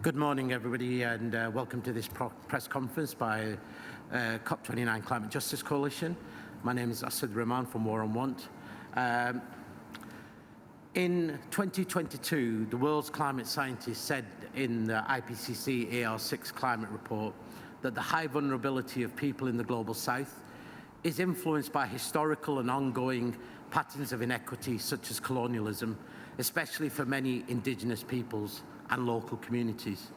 Good morning, everybody, and welcome to this press conference by COP29 Climate Justice Coalition. My name is Asad Rahman from War on Want. In 2022, the world's climate scientists said in the IPCC AR6 climate report that the high vulnerability of people in the global south is influenced by historical and ongoing patterns of inequity such as colonialism, especially for many indigenous peoples and local communities.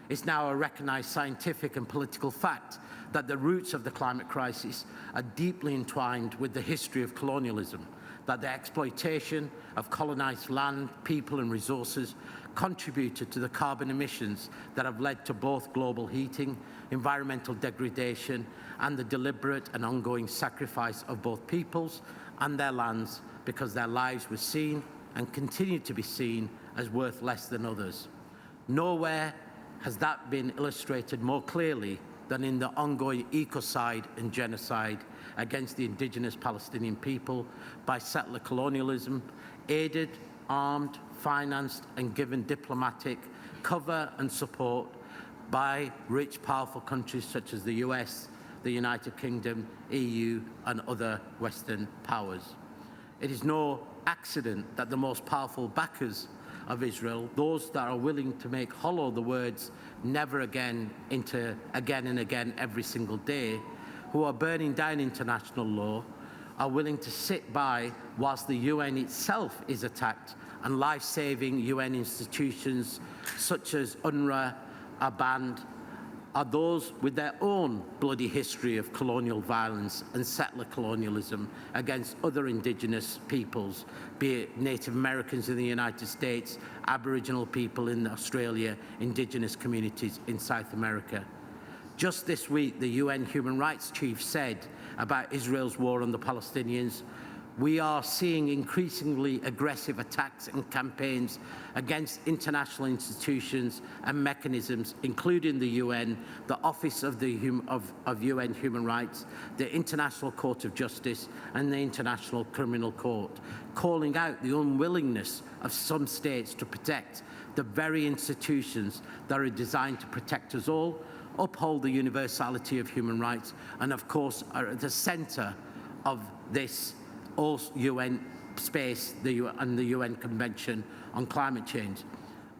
It's now a recognized scientific and political fact that the roots of the climate crisis are deeply entwined with the history of colonialism, that the exploitation of colonized land, people and resources contributed to the carbon emissions that have led to both global heating, environmental degradation, and the deliberate and ongoing sacrifice of both peoples and their lands because their lives were seen and continue to be seen as worth less than others. Nowhere has that been illustrated more clearly than in the ongoing ecocide and genocide against the indigenous Palestinian people by settler colonialism, aided, armed, financed and given diplomatic cover and support by rich, powerful countries such as the US, the United Kingdom, EU and other Western powers. It is no accident that the most powerful backers of Israel, those that are willing to make hollow the words never again into again and again every single day, who are burning down international law, are willing to sit by whilst the UN itself is attacked and life-saving UN institutions such as UNRWA are banned, are those with their own bloody history of colonial violence and settler colonialism against other indigenous peoples, be it Native Americans in the United States, Aboriginal people in Australia, indigenous communities in South America. Just this week, the UN Human Rights Chief said about Israel's war on the Palestinians, "We are seeing increasingly aggressive attacks and campaigns against international institutions and mechanisms, including the UN, the Office of UN Human Rights, the International Court of Justice, and the International Criminal Court, calling out the unwillingness of some states to protect the very institutions that are designed to protect us all, uphold the universality of human rights, and of course are at the centre of this UN space and the UN Convention on Climate Change."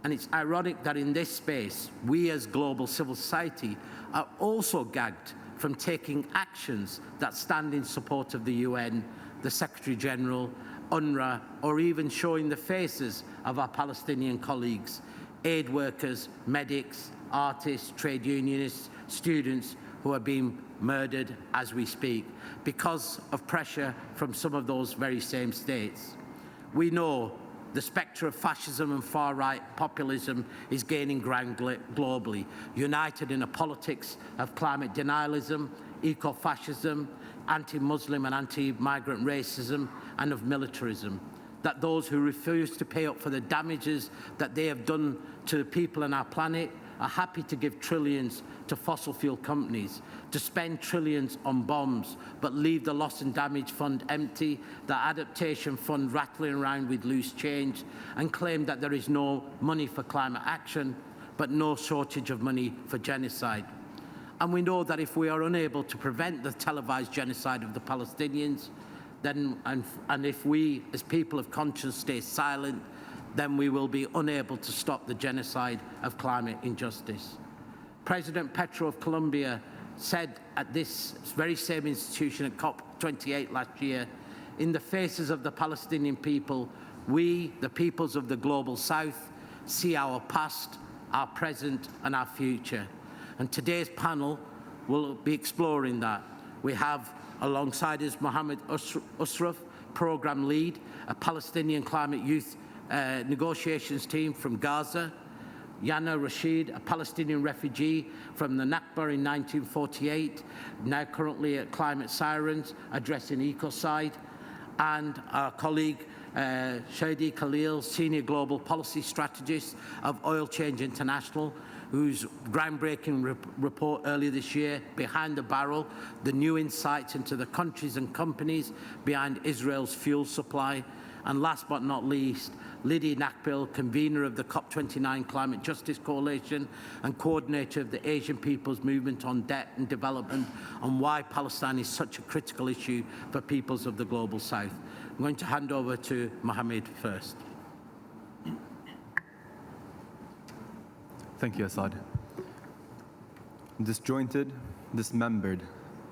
And it's ironic that in this space, we as global civil society are also gagged from taking actions that stand in support of the UN, the Secretary General, UNRWA, or even showing the faces of our Palestinian colleagues, aid workers, medics, artists, trade unionists, students who are being murdered as we speak because of pressure from some of those very same states. We know the spectre of fascism and far-right populism is gaining ground globally, united in a politics of climate denialism, eco-fascism, anti-Muslim and anti-migrant racism, and of militarism. That those who refuse to pay up for the damages that they have done to the people on our planet are happy to give trillions to fossil fuel companies, to spend trillions on bombs, but leave the loss and damage fund empty, the adaptation fund rattling around with loose change, and claim that there is no money for climate action, but no shortage of money for genocide. And we know that if we are unable to prevent the televised genocide of the Palestinians, then, and if we as people of conscience stay silent, then we will be unable to stop the genocide of climate injustice. President Petro of Colombia said at this very same institution at COP28 last year, "In the faces of the Palestinian people, we, the peoples of the global south, see our past, our present and our future." And today's panel will be exploring that. We have alongside us Mohammed Usraf, Programme Lead, a Palestinian Climate Youth negotiations team from Gaza, Yana Rashid, a Palestinian refugee from the Nakba in 1948, now currently at Climate Sirens, addressing ecocide, and our colleague Shadi Khalil, Senior Global Policy Strategist of Oil Change International, whose groundbreaking report earlier this year, Behind the Barrel, the new insights into the countries and companies behind Israel's fuel supply, And last but not least, Lydia Nakbil, convener of the COP29 Climate Justice Coalition and coordinator of the Asian People's Movement on Debt and Development, and why Palestine is such a critical issue for peoples of the Global South. I'm going to hand over to Mohammed first. Thank you, Assad. Disjointed, dismembered,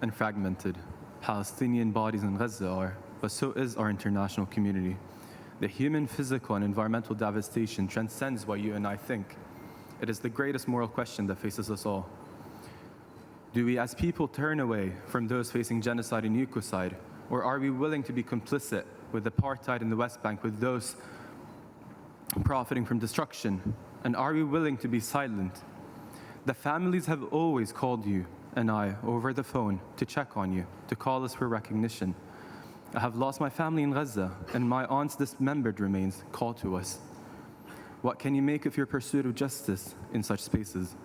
and fragmented, Palestinian bodies in Gaza are, but so is our international community. The human, physical, and environmental devastation transcends what you and I think. It is the greatest moral question that faces us all. Do we as people turn away from those facing genocide and ecocide, or are we willing to be complicit with apartheid in the West Bank, with those profiting from destruction? And are we willing to be silent? The families have always called you and I over the phone to check on you, to call us for recognition. I have lost my family in Gaza, and my aunt's dismembered remains call to us. What can you make of your pursuit of justice in such spaces?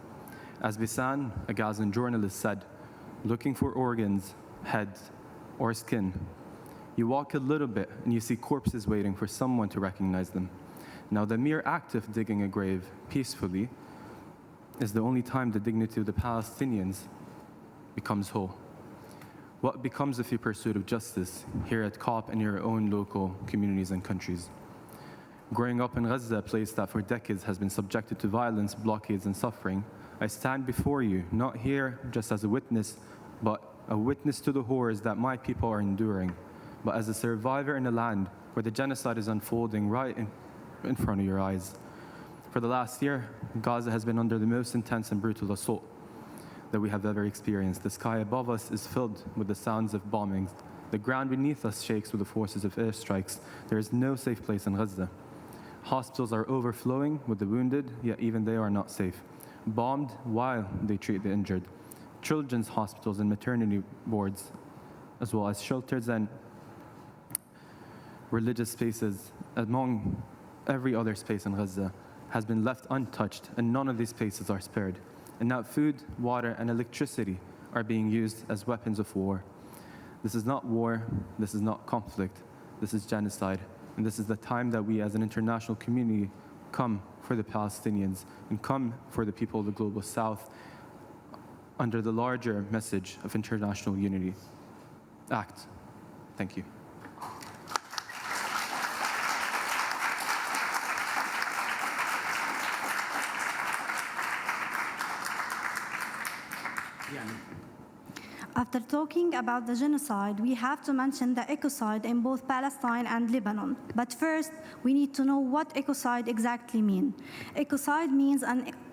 As Bisan, a Gazan journalist, said, looking for organs, heads, or skin. You walk a little bit and you see corpses waiting for someone to recognize them. Now, the mere act of digging a grave peacefully is the only time the dignity of the Palestinians becomes whole. What becomes of your pursuit of justice here at COP and your own local communities and countries? Growing up in Gaza, a place that for decades has been subjected to violence, blockades, and suffering, I stand before you, not here just as a witness, but a witness to the horrors that my people are enduring, but as a survivor in a land where the genocide is unfolding right in front of your eyes. For the last year, Gaza has been under the most intense and brutal assault that we have ever experienced. The sky above us is filled with the sounds of bombings. The ground beneath us shakes with the forces of airstrikes. There is no safe place in Gaza. Hospitals are overflowing with the wounded, yet even they are not safe. Bombed while they treat the injured. Children's hospitals and maternity wards, as well as shelters and religious spaces, among every other space in Gaza, has been left untouched, and none of these spaces are spared. And now food, water, and electricity are being used as weapons of war. This is not war, this is not conflict, this is genocide. And this is the time that we as an international community come for the Palestinians and come for the people of the Global South under the larger message of international unity. Act. Thank you. After talking about the genocide, we have to mention the ecocide in both Palestine and Lebanon. But first, we need to know what ecocide exactly means. Ecocide means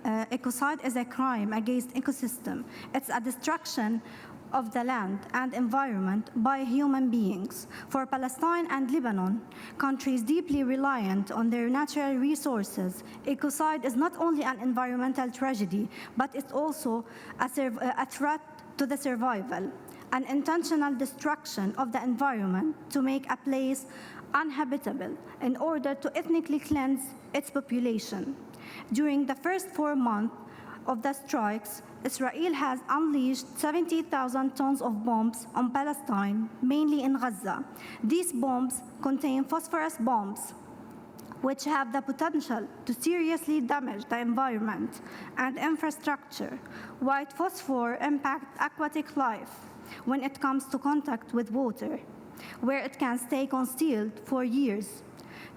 ecocide is a crime against ecosystem. It's a destruction of the land and environment by human beings. For Palestine and Lebanon, countries deeply reliant on their natural resources, ecocide is not only an environmental tragedy, but it's also a threat to the survival, an intentional destruction of the environment to make a place uninhabitable in order to ethnically cleanse its population. During the first 4 months of the strikes, Israel has unleashed 70,000 tons of bombs on Palestine, mainly in Gaza. These bombs contain phosphorus bombs, which have the potential to seriously damage the environment and infrastructure. White phosphor impacts aquatic life when it comes to contact with water, where it can stay concealed for years.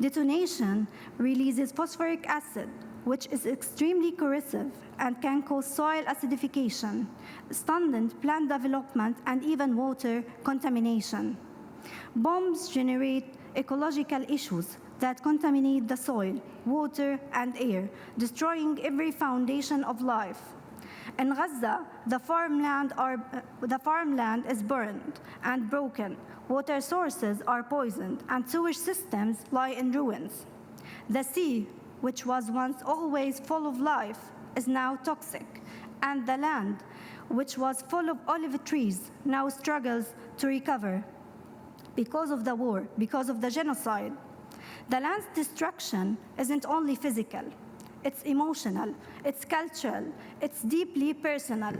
Detonation releases phosphoric acid, which is extremely corrosive and can cause soil acidification, stunted plant development, and even water contamination. Bombs generate ecological issues that contaminate the soil, water, and air, destroying every foundation of life. In Gaza, the farmland is burned and broken, water sources are poisoned, and sewage systems lie in ruins. The sea, which was once always full of life, is now toxic, and the land, which was full of olive trees, now struggles to recover because of the war, because of the genocide. The land's destruction isn't only physical, it's emotional, it's cultural, it's deeply personal.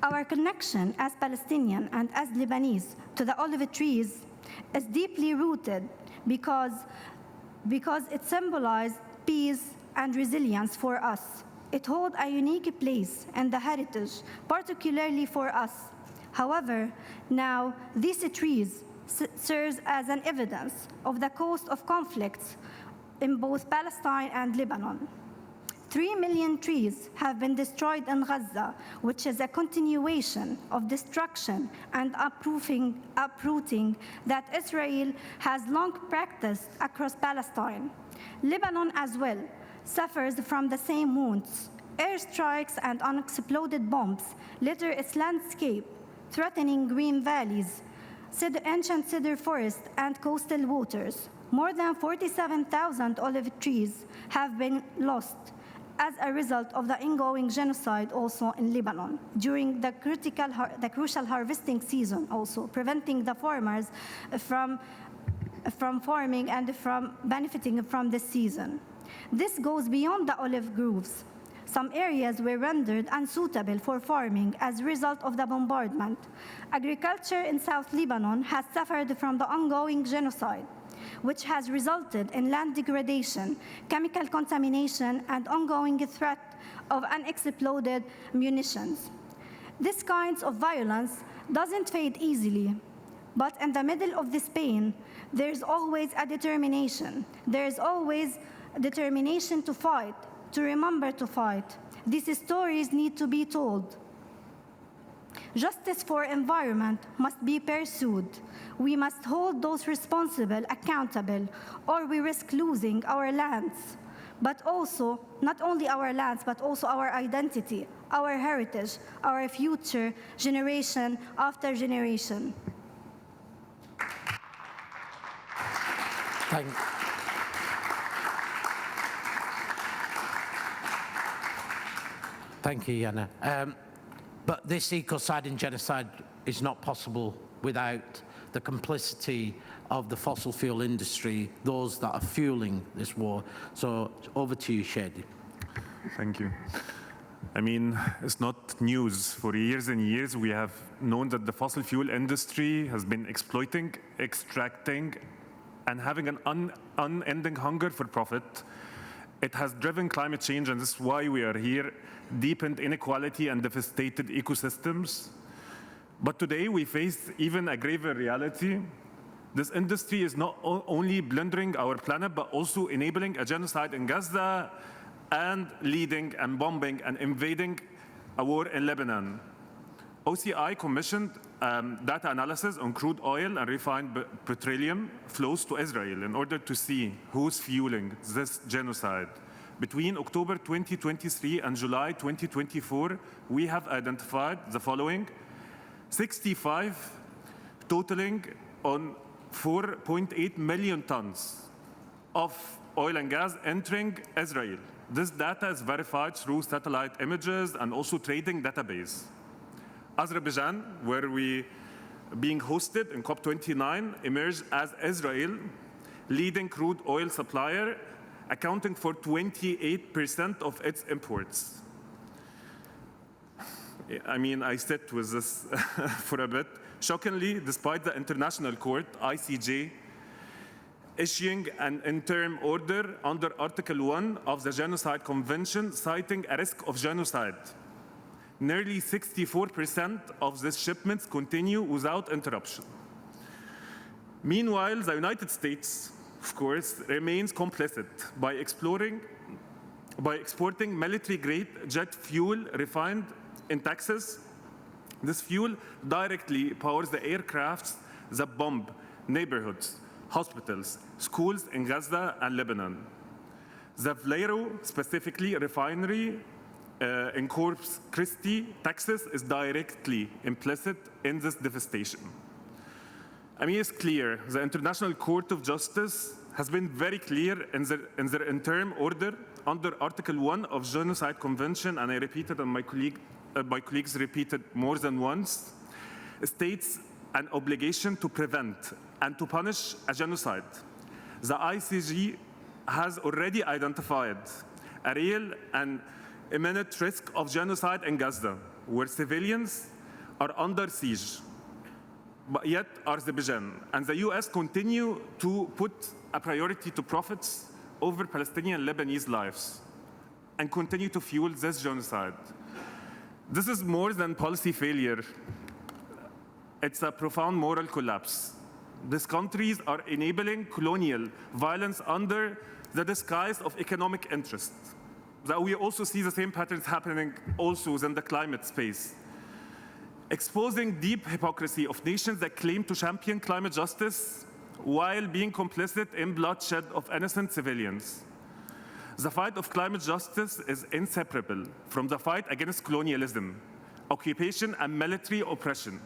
Our connection as Palestinian and as Lebanese to the olive trees It's deeply rooted because it symbolized peace and resilience for us. It holds a unique place in the heritage, particularly for us. However, now these trees serve as an evidence of the cost of conflicts in both Palestine and Lebanon. 3 million trees have been destroyed in Gaza, which is a continuation of destruction and uprooting that Israel has long practiced across Palestine. Lebanon as well suffers from the same wounds. Airstrikes and unexploded bombs litter its landscape, threatening green valleys, ancient cedar forests, and coastal waters. More than 47,000 olive trees have been lost as a result of the ongoing genocide also in Lebanon during the crucial harvesting season, also preventing the farmers from farming and from benefiting from this season. This goes beyond the olive groves. Some areas were rendered unsuitable for farming as a result of the bombardment. Agriculture in South Lebanon has suffered from the ongoing genocide, which has resulted in land degradation, chemical contamination, and ongoing threat of unexploded munitions. This kind of violence doesn't fade easily, but in the middle of this pain, there's always a determination. There's always determination to fight, to remember to fight. These stories need to be told. Justice for environment must be pursued. We must hold those responsible accountable, or we risk losing our lands. But also, not only our lands, but also our identity, our heritage, our future, generation after generation. Thank you, Yana. But this ecocide and genocide is not possible without the complicity of the fossil fuel industry, those that are fueling this war. So over to you, Shady. Thank you. I mean, it's not news. For years and years, we have known that the fossil fuel industry has been exploiting, extracting, and having an unending hunger for profit. It has driven climate change, and this is why we are here, deepened inequality and devastated ecosystems. But today we face even a graver reality. This industry is not only plundering our planet, but also enabling a genocide in Gaza and leading and bombing and invading a war in Lebanon. OCI commissioned data analysis on crude oil and refined petroleum flows to Israel in order to see who's fueling this genocide. Between October 2023 and July 2024, we have identified the following: 65 totaling on 4.8 million tons of oil and gas entering Israel. This data is verified through satellite images and also trading database. Azerbaijan, where we being hosted in COP29, emerged as Israel leading crude oil supplier, accounting for 28% of its imports. I mean, I sit with this for a bit. Shockingly, despite the International Court, ICJ, issuing an interim order under Article 1 of the Genocide Convention, citing a risk of genocide. Nearly 64% of these shipments continue without interruption. Meanwhile, the United States, of course, remains complicit by exporting military-grade jet fuel refined in Texas. This fuel directly powers the aircrafts that bomb neighborhoods, hospitals, schools in Gaza and Lebanon. The Valero, specifically refinery in Corpus Christi, Texas, is directly implicit in this devastation. I mean, it's clear. The International Court of Justice has been very clear in their interim order under Article 1 of Genocide Convention, and I repeated, and my colleagues repeated more than once, states an obligation to prevent and to punish a genocide. The ICJ has already identified a real and imminent risk of genocide in Gaza, where civilians are under siege. but yet Azerbaijan and the US continue to put a priority to profits over Palestinian and Lebanese lives and continue to fuel this genocide. This is more than policy failure. It's a profound moral collapse. These countries are enabling colonial violence under the disguise of economic interest. That we also see the same patterns happening also in the climate space. Exposing deep hypocrisy of nations that claim to champion climate justice while being complicit in bloodshed of innocent civilians. The fight of climate justice is inseparable from the fight against colonialism, occupation, and military oppression.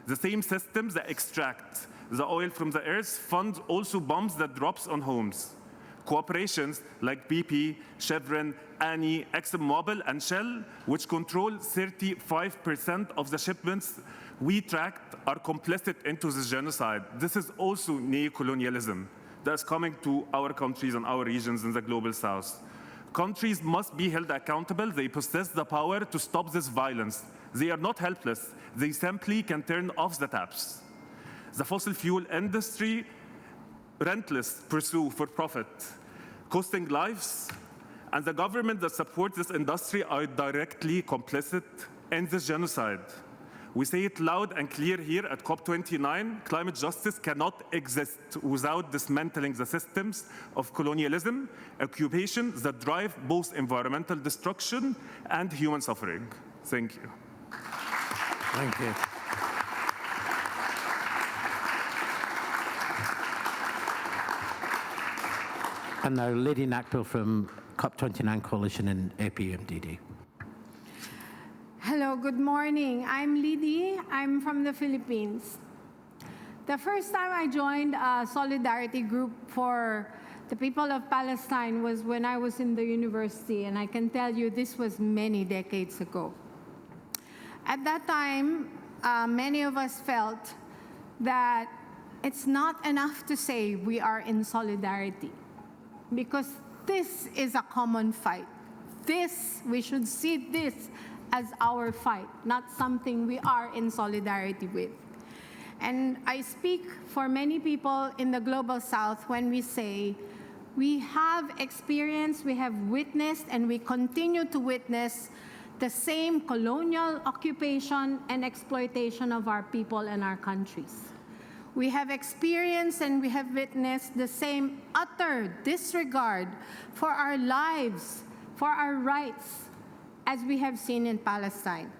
The same systems that extract the oil from the earth fund also bombs that drops on homes. Corporations like BP, Chevron, Eni, ExxonMobil, and Shell, which control 35% of the shipments we tracked, are complicit into this genocide. This is also neo-colonialism that's coming to our countries and our regions in the global south. Countries must be held accountable. They possess the power to stop this violence. They are not helpless. They simply can turn off the taps. The fossil fuel industry relentless pursue for profit, costing lives, and the government that supports this industry are directly complicit in this genocide. We say it loud and clear here at COP29, climate justice cannot exist without dismantling the systems of colonialism, occupation that drive both environmental destruction and human suffering. Thank you. Thank you. And now Lady Nakpil from COP29 Coalition and APMDD. Hello, good morning. I'm Lidi. I'm from the Philippines. The first time I joined a solidarity group for the people of Palestine was when I was in the university, and I can tell you this was many decades ago. At that time, many of us felt that it's not enough to say we are in solidarity, because this is a common fight. We should see this as our fight, not something we are in solidarity with. And I speak for many people in the Global South when we say we have experienced, we have witnessed, and we continue to witness the same colonial occupation and exploitation of our people and our countries. We have experienced and we have witnessed the same utter disregard for our lives, for our rights, as we have seen in Palestine.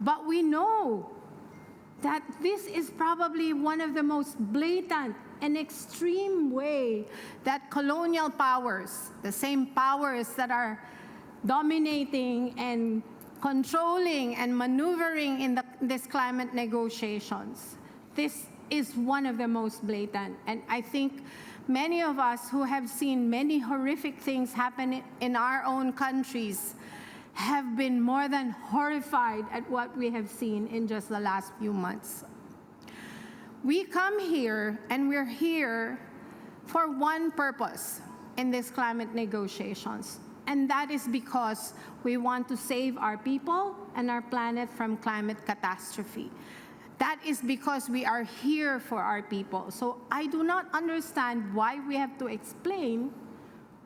But we know that this is probably one of the most blatant and extreme way that colonial powers, the same powers that are dominating and controlling and maneuvering in these climate negotiations, this is one of the most blatant. And I think many of us who have seen many horrific things happen in our own countries have been more than horrified at what we have seen in just the last few months. We come here, and we're here for one purpose in these climate negotiations, and that is because we want to save our people and our planet from climate catastrophe. That is because we are here for our people. So I do not understand why we have to explain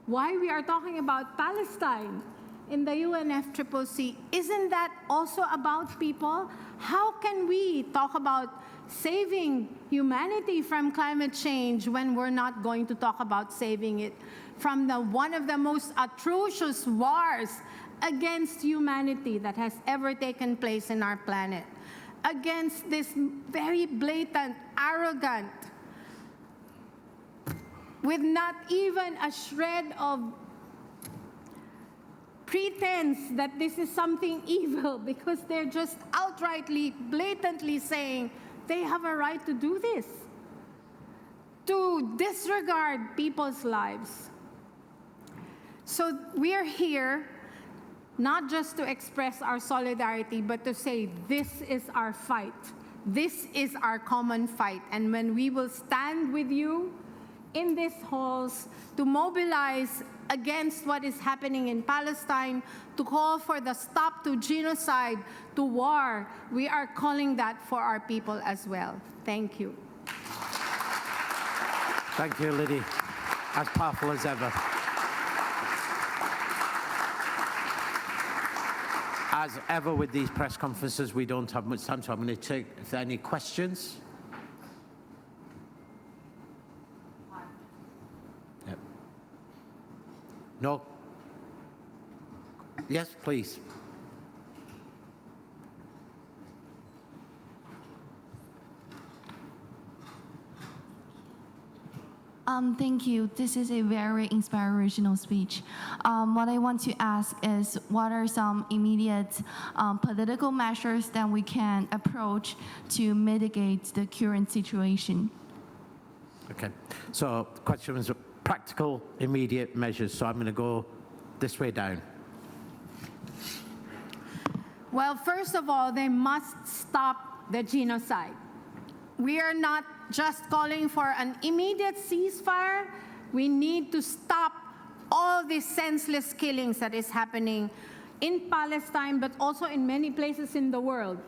why we are talking about Palestine in the UNFCCC. Isn't that also about people? How can we talk about saving humanity from climate change when we're not going to talk about saving it from one of the most atrocious wars against humanity that has ever taken place in our planet? Against this very blatant, arrogant, with not even a shred of pretense that this is something evil, because they're just outrightly, blatantly saying they have a right to do this, to disregard people's lives. So we're here not just to express our solidarity, but to say this is our fight. This is our common fight. And when we will stand with you in these halls to mobilize against what is happening in Palestine, to call for the stop to genocide, to war. We are calling that for our people as well. Thank you. Thank you, Liddy. As powerful as ever. As ever with these press conferences, we don't have much time, so I'm going to take if there are any questions. Yep. No? Yes, please. Thank you. This is a very inspirational speech. What I want to ask is, what are some immediate political measures that we can approach to mitigate the current situation? Okay. So the question was practical, immediate measures. So I'm going to go this way down. Well, first of all, they must stop the genocide. We are not just calling for an immediate ceasefire. We need to stop all these senseless killings that is happening in Palestine, but also in many places in the world.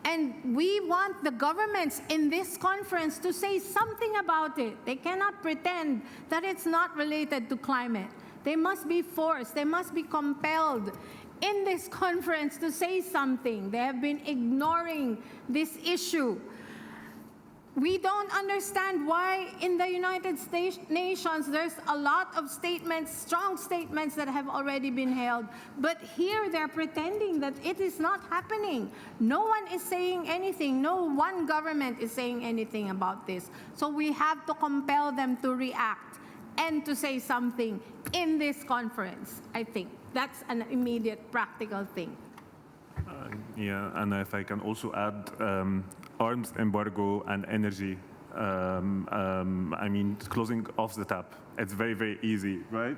And we want the governments in this conference to say something about it. They cannot pretend that it's not related to climate. They must be forced, they must be compelled in this conference to say something. They have been ignoring this issue. We don't understand why in the United Nations there's a lot of statements, strong statements that have already been held, but here they're pretending that it is not happening. No one is saying anything. No one government is saying anything about this. So we have to compel them to react and to say something in this conference, I think. That's an immediate practical thing. Yeah, and if I can also add, arms embargo and energy. I mean, closing off the tap. It's very, very easy, right?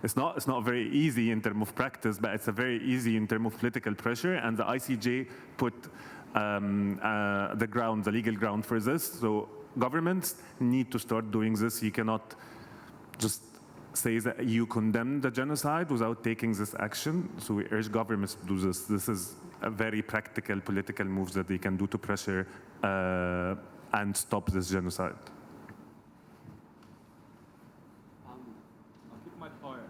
It's not very easy in terms of practice, but it's a very easy in terms of political pressure. And the ICJ put the legal ground for this. So governments need to start doing this. You cannot just say that you condemn the genocide without taking this action. So we urge governments to do this. This is a very practical political move that they can do to pressure and stop this genocide. I'll keep my part.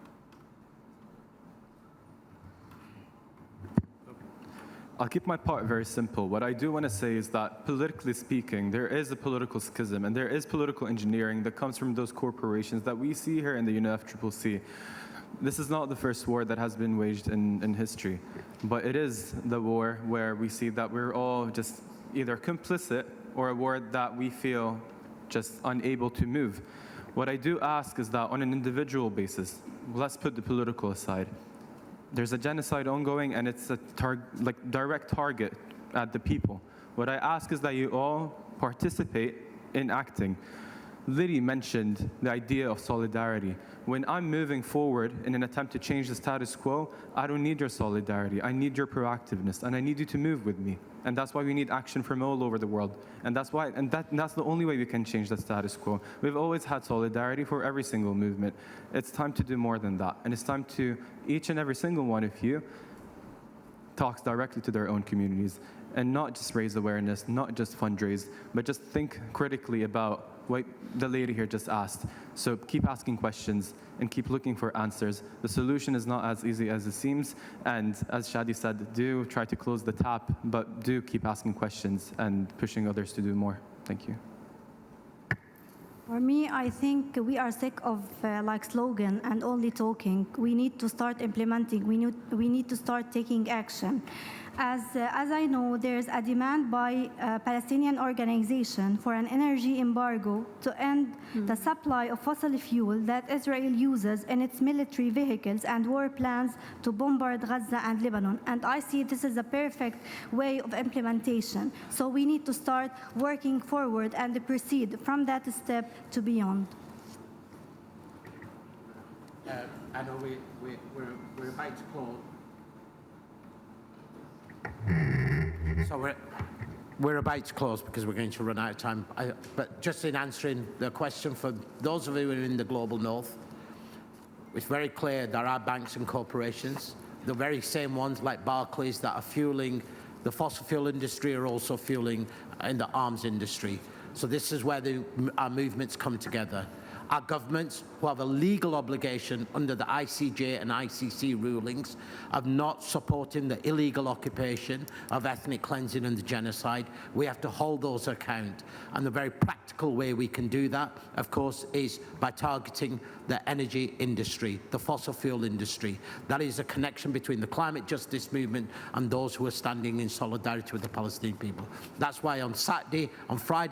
I'll keep my part very simple. What I do want to say is that, politically speaking, there is a political schism and there is political engineering that comes from those corporations that we see here in the UNFCCC. This is not the first war that has been waged in history, but it is the war where we see that we're all just either complicit or a war that we feel just unable to move. What I do ask is that on an individual basis, let's put the political aside. There's a genocide ongoing and it's a direct target at the people. What I ask is that you all participate in acting. Liddy mentioned the idea of solidarity. When I'm moving forward in an attempt to change the status quo, I don't need your solidarity. I need your proactiveness, and I need you to move with me. And that's why we need action from all over the world. And that's the only way we can change the status quo. We've always had solidarity for every single movement. It's time to do more than that. And it's time to, each and every single one of you, talks directly to their own communities and not just raise awareness, not just fundraise, but just think critically about what the lady here just asked. So keep asking questions and keep looking for answers. The solution is not as easy as it seems. And as Shadi said, do try to close the tap, but do keep asking questions and pushing others to do more. Thank you. For me, I think we are sick of slogan and only talking. We need to start implementing. We need to start taking action. As I know, there's a demand by a Palestinian organization for an energy embargo to end the supply of fossil fuel that Israel uses in its military vehicles and war plans to bombard Gaza and Lebanon. And I see this is a perfect way of implementation. So we need to start working forward and proceed from that step to beyond. I know we're about to close. So we're about to close because we're going to run out of time. But just in answering the question for those of you who are in the global north, It's very clear there are banks and corporations, the very same ones like Barclays that are fueling the fossil fuel industry are also fueling in the arms industry. So this is where our movements come together. Our governments, who have a legal obligation under the ICJ and ICC rulings of not supporting the illegal occupation of ethnic cleansing and the genocide, we have to hold those account. And the very practical way we can do that, of course, is by targeting the energy industry, the fossil fuel industry. That is a connection between the climate justice movement and those who are standing in solidarity with the Palestinian people. That's why on Friday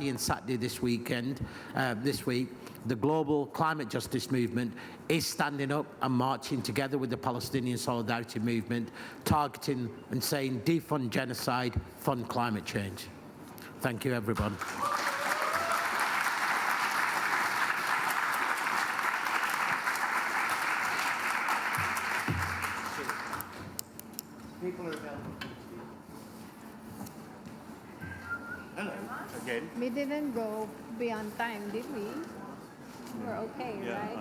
and Saturday this week, the global climate justice movement is standing up and marching together with the Palestinian solidarity movement, targeting and saying defund genocide, fund climate change. Thank you, everyone. People are available. Hello again. We didn't go beyond time, did we? We're okay, right?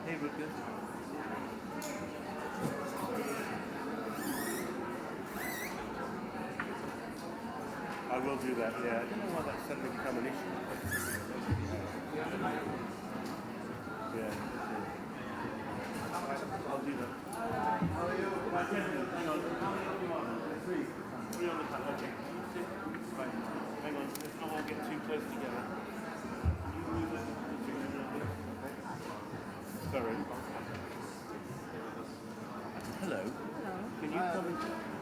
Hey, we're good. I will do that, yeah. I don't know why that's suddenly become an issue. Yeah. I'll do that. Hang on. Three on the panel. Okay. Right. Hang on. Let's not all get too close together. Sorry. Hello. Hello. Can you come in?